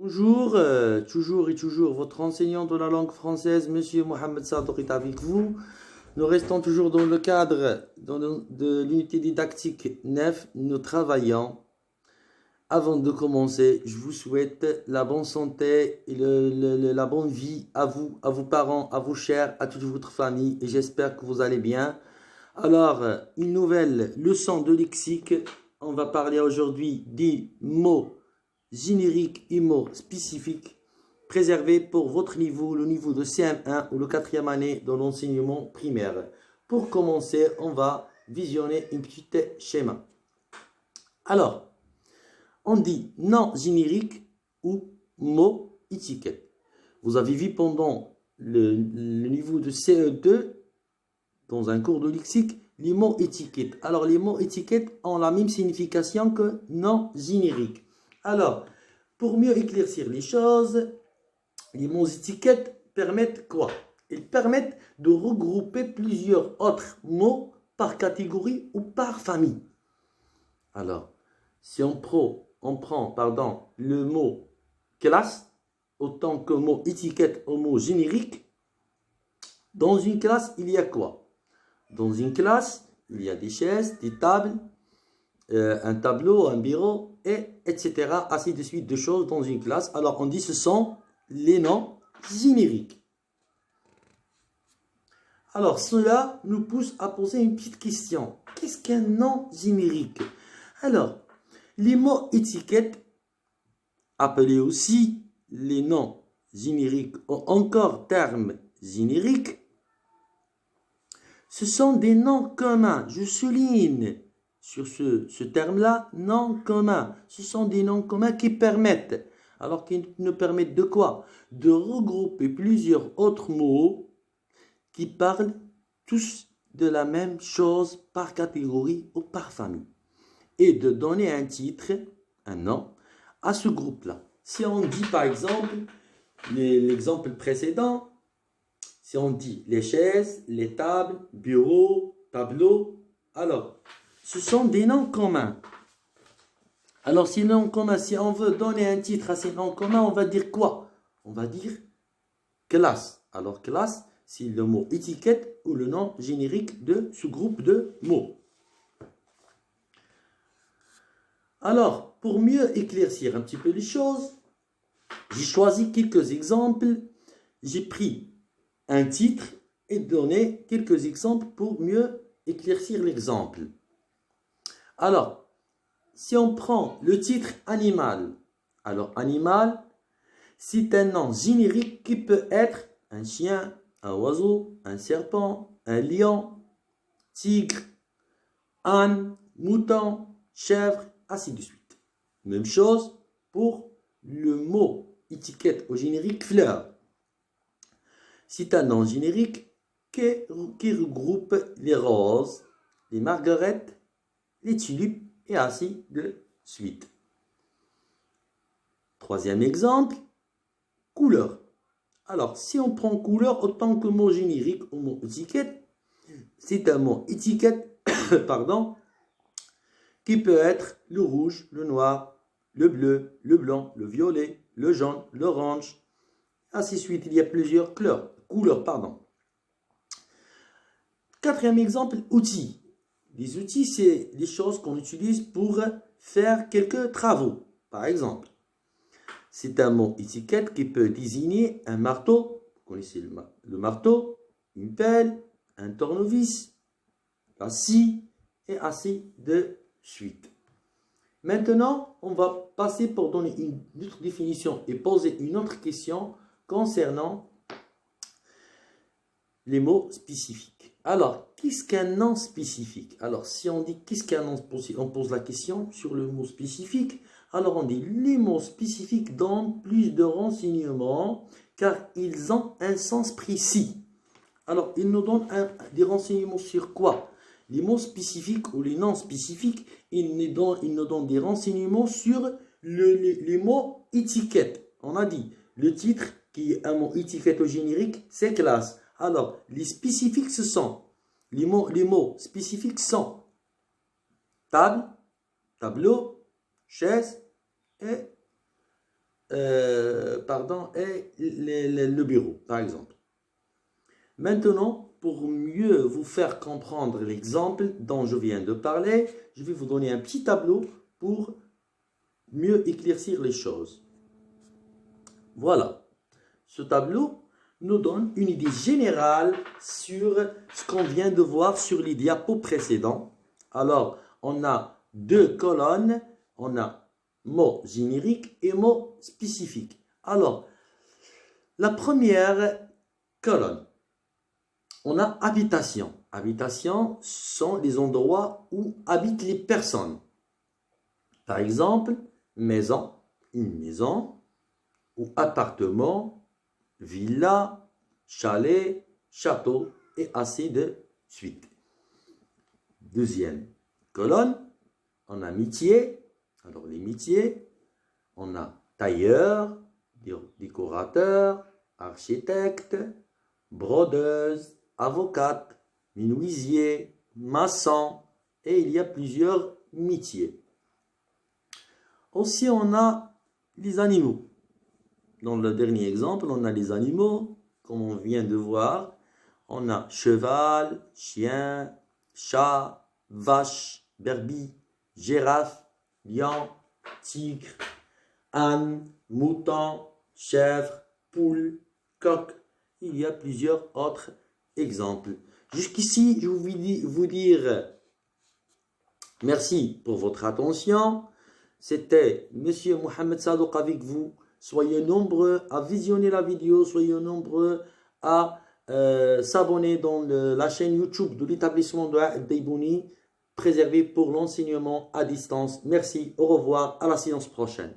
Bonjour, toujours et toujours, votre enseignant de la langue française, Monsieur Mohamed Sador, est avec vous. Nous restons toujours dans le cadre de l'unité didactique 9. Nous travaillons. Avant de commencer, je vous souhaite la bonne santé et la bonne vie à vous, à vos parents, à vos chers, à toute votre famille. Et j'espère que vous allez bien. Alors, une nouvelle leçon de lexique. On va parler aujourd'hui des mots génériques et mots spécifiques préservés pour votre niveau, le niveau de CM1 ou le 4e année de l'enseignement primaire. Pour commencer, on va visionner un petit schéma. Alors, on dit nom générique ou mot étiquette. Vous avez vu pendant le niveau de CE2, dans un cours de lexique, les mots étiquettes. Alors, les mots étiquettes ont la même signification que nom générique. Alors, pour mieux éclaircir les choses, les mots étiquettes permettent quoi? Ils permettent de regrouper plusieurs autres mots par catégorie ou par famille. Alors, si on prend le mot classe, autant que mot étiquette au mot générique, dans une classe, il y a quoi? Dans une classe, il y a des chaises, des tables, un tableau, un bureau, etc. Ainsi de suite de choses dans une classe. Alors, on dit ce sont les noms génériques. Alors, cela nous pousse à poser une petite question. Qu'est-ce qu'un nom générique? Alors, les mots étiquettes, appelés aussi les noms génériques ou encore termes génériques, ce sont des noms communs. Je souligne sur ce terme-là, noms communs. Ce sont des noms communs qui permettent, alors qu'ils nous permettent de quoi? De regrouper plusieurs autres mots qui parlent tous de la même chose par catégorie ou par famille. Et de donner un titre, un nom, à ce groupe-là. Si on dit par exemple, l'exemple précédent, si on dit les chaises, les tables, bureaux, tableaux, alors, ce sont des noms communs. Alors, ces noms communs, si on veut donner un titre à ces noms communs, on va dire quoi? On va dire classe. Alors, classe, c'est le mot étiquette ou le nom générique de ce groupe de mots. Alors, pour mieux éclaircir un petit peu les choses, j'ai choisi quelques exemples. J'ai pris un titre et donné quelques exemples pour mieux éclaircir l'exemple. Alors, si on prend le titre animal, alors animal, c'est un nom générique qui peut être un chien, un oiseau, un serpent, un lion, tigre, âne, mouton, chèvre, ainsi de suite. Même chose pour le mot étiquette au générique fleur. C'est un nom générique qui regroupe les roses, les marguerites, les tulipes et ainsi de suite. Troisième exemple, couleur. Alors, si on prend couleur autant que mot générique ou mot étiquette, c'est un mot étiquette, pardon, qui peut être le rouge, le noir, le bleu, le blanc, le violet, le jaune, l'orange, ainsi de suite. Il y a plusieurs couleurs. Quatrième exemple, outils. Les outils, c'est les choses qu'on utilise pour faire quelques travaux. Par exemple, c'est un mot étiquette qui peut désigner un marteau. Vous connaissez le marteau, une pelle, un tournevis, la scie et ainsi de suite. Maintenant, on va passer pour donner une autre définition et poser une autre question concernant les mots spécifiques. Alors, qu'est-ce qu'un nom spécifique? Alors, si on dit qu'est-ce qu'un nom spécifique, on pose la question sur le mot spécifique. Alors, on dit les mots spécifiques donnent plus de renseignements car ils ont un sens précis. Alors, ils nous donnent des renseignements sur quoi? Les mots spécifiques ou les noms spécifiques, ils nous donnent des renseignements sur les mots étiquettes. On a dit, le titre qui est un mot étiquette au générique, c'est classe. Alors, les spécifiques, ce sont, les mots spécifiques sont table, tableau, chaise et et le bureau, par exemple. Maintenant, pour mieux vous faire comprendre l'exemple dont je viens de parler, je vais vous donner un petit tableau pour mieux éclaircir les choses. Voilà. Ce tableau nous donne une idée générale sur ce qu'on vient de voir sur les diapos précédents. Alors, on a deux colonnes, on a mots génériques et mots spécifiques. Alors, la première colonne, on a habitation. Habitation sont les endroits où habitent les personnes. Par exemple, maison, une maison, ou appartement, villa, chalet, château, et ainsi de suite. Deuxième colonne, on a métier. Alors les métiers, on a tailleur, décorateur, architecte, brodeuse, avocate, menuisier, maçon, et il y a plusieurs métiers. Aussi, on a les animaux. Dans le dernier exemple, on a les animaux, comme on vient de voir. On a cheval, chien, chat, vache, brebis, girafe, lion, tigre, âne, mouton, chèvre, poule, coq. Il y a plusieurs autres exemples. Jusqu'ici, je vais vous dire merci pour votre attention. C'était Monsieur Mohamed Sadouk avec vous. Soyez nombreux à visionner la vidéo, soyez nombreux à s'abonner dans la chaîne YouTube de l'établissement de Deibouni, préservé pour l'enseignement à distance. Merci, au revoir, à la séance prochaine.